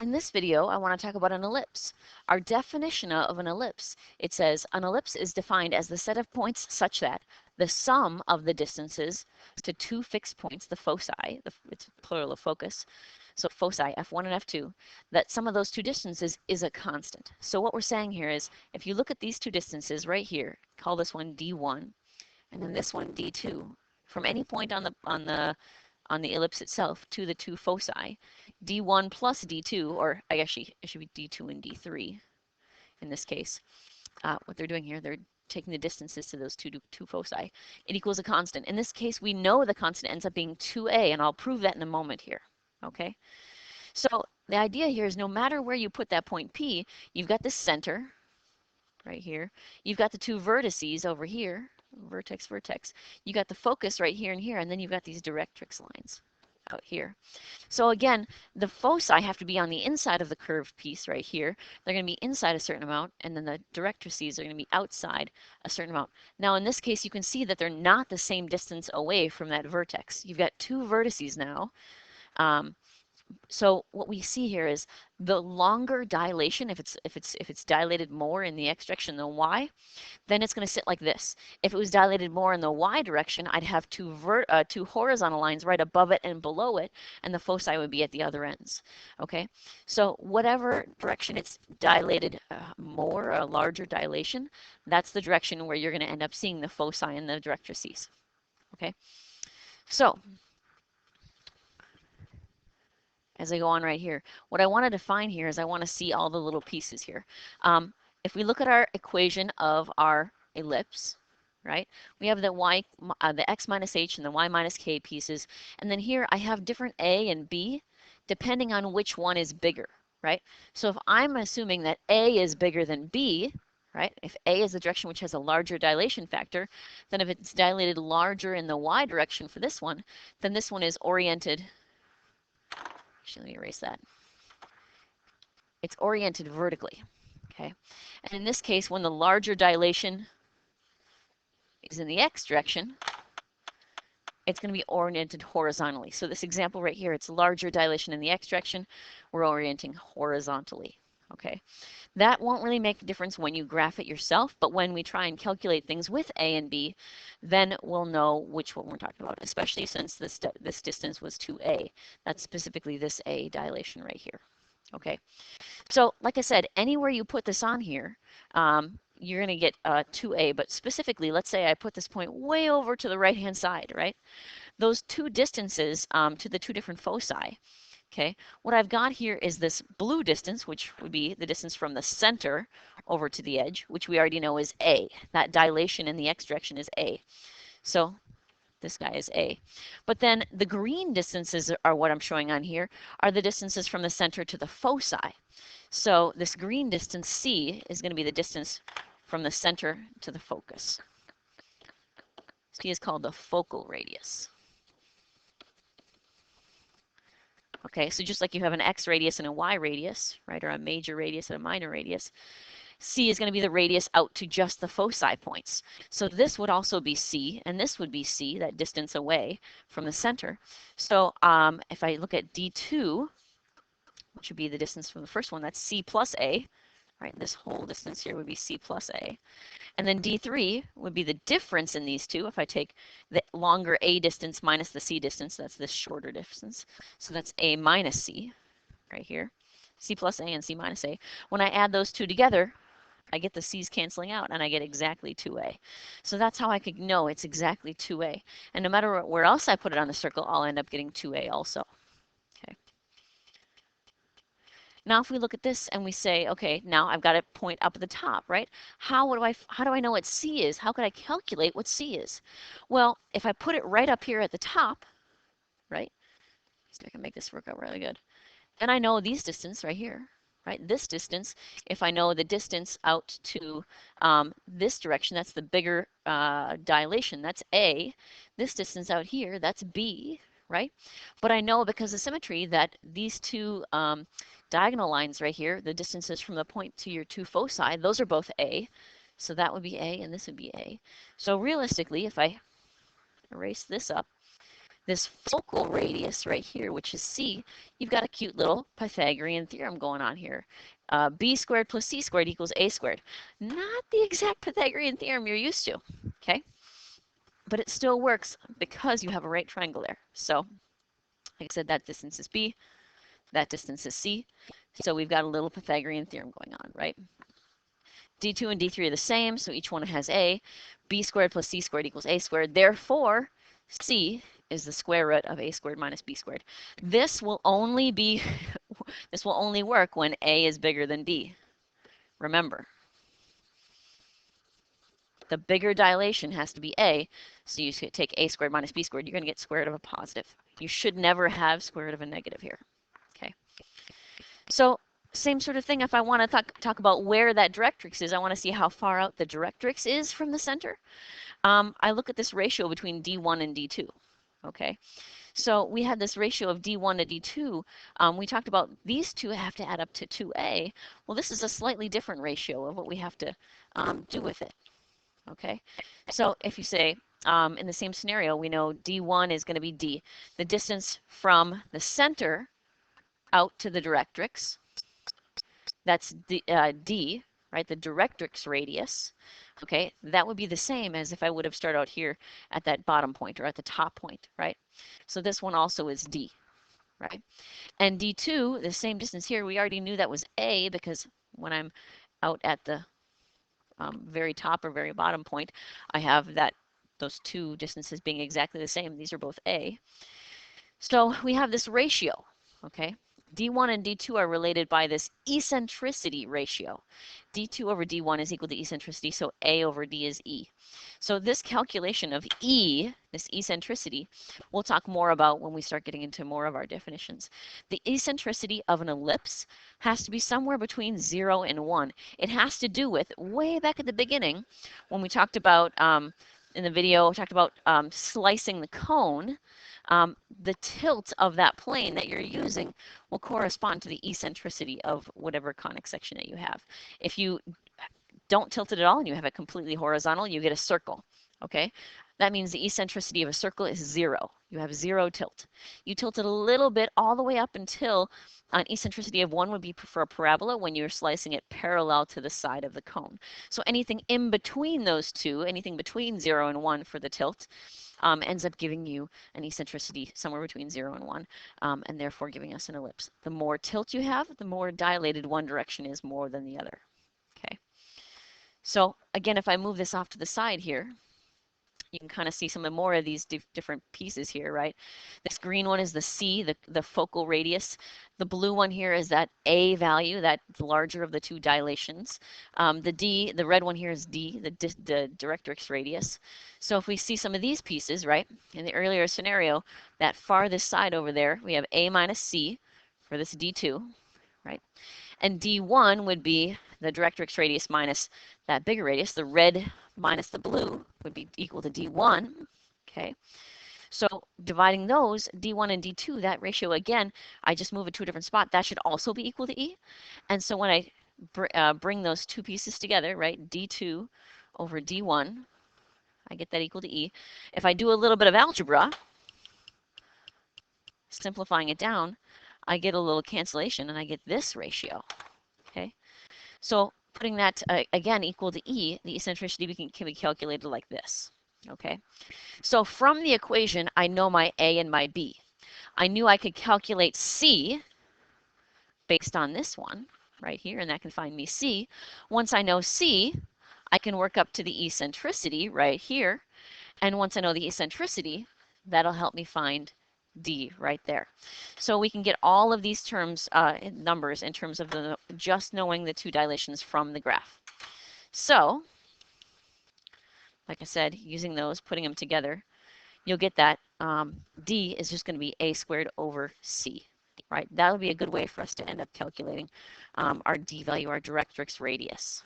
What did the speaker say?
In this video, I want to talk about an ellipse. Our definition of an ellipse, it says an ellipse is defined as the set of points such that the sum of the distances to two fixed points, the foci, it's plural of focus, so foci, F1 and F2, that sum of those two distances is a constant. So what we're saying here is, if you look at these two distances right here, call this one D1, and then this one D2, from any point on the ellipse itself to the two foci, D1 plus D2, or I guess it should be D2 and D3 in this case. What they're doing here, they're taking the distances to those two foci. It equals a constant. In this case, we know the constant ends up being 2a, and I'll prove that in a moment here. Okay? So the idea here is no matter where you put that point P, you've got the center right here. You've got the two vertices over here, vertex, vertex. You got the focus right here and here, and then you've got these directrix lines out here. So again, the foci have to be on the inside of the curved piece right here. They're going to be inside a certain amount, and then the directrices are going to be outside a certain amount. Now in this case, you can see that they're not the same distance away from that vertex. You've got two vertices now. So what we see here is the longer dilation, if it's dilated more in the x direction than y, then it's going to sit like this. If it was dilated more in the y direction, I'd have two horizontal lines right above it and below it, and the foci would be at the other ends. Okay, so whatever direction it's dilated more, a larger dilation, that's the direction where you're going to end up seeing the foci and the directrices. Okay, so as I go on right here, what I want to define here is I want to see all the little pieces here. If we look at our equation of our ellipse, right, we have the x minus h and the y minus k pieces, and then here I have different a and b depending on which one is bigger, right? So if I'm assuming that a is bigger than b, right, if a is the direction which has a larger dilation factor, then if it's dilated larger in the y direction for this one, then this one is oriented. Actually, let me erase that. It's oriented vertically, okay? And in this case, when the larger dilation is in the x direction, it's going to be oriented horizontally. So this example right here, it's larger dilation in the x direction. We're orienting horizontally, okay? That won't really make a difference when you graph it yourself, but when we try and calculate things with a and b, then we'll know which one we're talking about, especially since this distance was 2a. That's specifically this a dilation right here. Okay, so like I said, anywhere you put this on here, you're going to get 2a, but specifically, let's say I put this point way over to the right-hand side, right? Those two distances to the two different foci, okay, what I've got here is this blue distance, which would be the distance from the center over to the edge, which we already know is a. That dilation in the x direction is a. So this guy is a. But then the green distances are what I'm showing on here, are the distances from the center to the foci. So this green distance c is going to be the distance from the center to the focus. C is called the focal radius. Okay, so just like you have an x radius and a y radius, right, or a major radius and a minor radius, C is going to be the radius out to just the foci points. So this would also be C, and this would be C, that distance away from the center. So if I look at D2, which would be the distance from the first one, that's C plus A, right? This whole distance here would be C plus A. And then D3 would be the difference in these two. If I take the longer A distance minus the C distance, that's this shorter distance. So that's A minus C right here. C plus A and C minus A. When I add those two together, I get the C's canceling out and I get exactly 2A. So that's how I could know it's exactly 2A. And no matter where else I put it on the circle, I'll end up getting 2A also. Okay. Now if we look at this and we say, okay, now I've got a point up at the top, right? How do I know what C is? How could I calculate what C is? Well, if I put it right up here at the top, right? See if I can make this work out really good. Then I know these distance right here, right? This distance, if I know the distance out to this direction, that's the bigger dilation, that's A. This distance out here, that's B, right? But I know because of symmetry that these two diagonal lines right here, the distances from the point to your two foci, those are both A. So that would be A and this would be A. So realistically, if I erase this up, this focal radius right here, which is C, you've got a cute little Pythagorean theorem going on here. B squared plus C squared equals A squared. Not the exact Pythagorean theorem you're used to, okay? But it still works because you have a right triangle there. So, like I said, that distance is B, that distance is C. So we've got a little Pythagorean theorem going on, right? D2 and D3 are the same, so each one has A. B squared plus C squared equals A squared. Therefore, C is the square root of A squared minus B squared. This will only be, this will only work when A is bigger than D. Remember, the bigger dilation has to be A, so you take A squared minus B squared, you're going to get square root of a positive. You should never have square root of a negative here, okay? So same sort of thing if I want to talk about where that directrix is. I want to see how far out the directrix is from the center. I look at this ratio between D1 and D2, okay? So we had this ratio of D1 to D2. We talked about these two have to add up to 2A. Well, this is a slightly different ratio of what we have to do with it, okay? So if you say, in the same scenario, we know D1 is going to be D. The distance from the center out to the directrix, that's D, right, the directrix radius, okay, that would be the same as if I would have started out here at that bottom point or at the top point, right? So this one also is D, right? And D2, the same distance here, we already knew that was A because when I'm out at the very top or very bottom point, I have that those two distances being exactly the same. These are both A. So we have this ratio, okay? D1 and D2 are related by this eccentricity ratio. D2 over D1 is equal to eccentricity, so A over D is E. So this calculation of E, this eccentricity, we'll talk more about when we start getting into more of our definitions. The eccentricity of an ellipse has to be somewhere between 0 and 1. It has to do with, way back at the beginning, when we talked about, in the video, we talked about slicing the cone, the tilt of that plane that you're using will correspond to the eccentricity of whatever conic section that you have. If you don't tilt it at all and you have it completely horizontal, you get a circle, okay? That means the eccentricity of a circle is 0. You have 0 tilt. You tilt it a little bit all the way up until an eccentricity of 1 would be for a parabola when you're slicing it parallel to the side of the cone. So anything in between those two, anything between 0 and 1 for the tilt, ends up giving you an eccentricity somewhere between 0 and 1, and therefore giving us an ellipse. The more tilt you have, the more dilated one direction is more than the other. Okay. So again, if I move this off to the side here, you can kind of see some more of these different pieces here, right? This green one is the C, the focal radius. The blue one here is that A value, that larger of the two dilations. The D, the red one here is D, the directrix radius. So if we see some of these pieces, right, in the earlier scenario, that farthest side over there, we have A minus C for this D2, right? And D1 would be the directrix radius minus that bigger radius. The red minus the blue would be equal to D1, okay? So dividing those, D1 and D2, that ratio again, I just move it to a different spot. That should also be equal to E. And so when I bring those two pieces together, right, D2 over D1, I get that equal to E. If I do a little bit of algebra, simplifying it down, I get a little cancellation and I get this ratio, okay? So putting that, again, equal to E, the eccentricity can be calculated like this, okay? So from the equation, I know my A and my B. I knew I could calculate C based on this one right here, and that can find me C. Once I know C, I can work up to the eccentricity right here. And once I know the eccentricity, that'll help me find D right there. So we can get all of these terms, numbers, in terms of just knowing the two dilations from the graph. So, like I said, using those, putting them together, you'll get that D is just going to be A squared over C, right? That'll be a good way for us to end up calculating our D value, our directrix radius.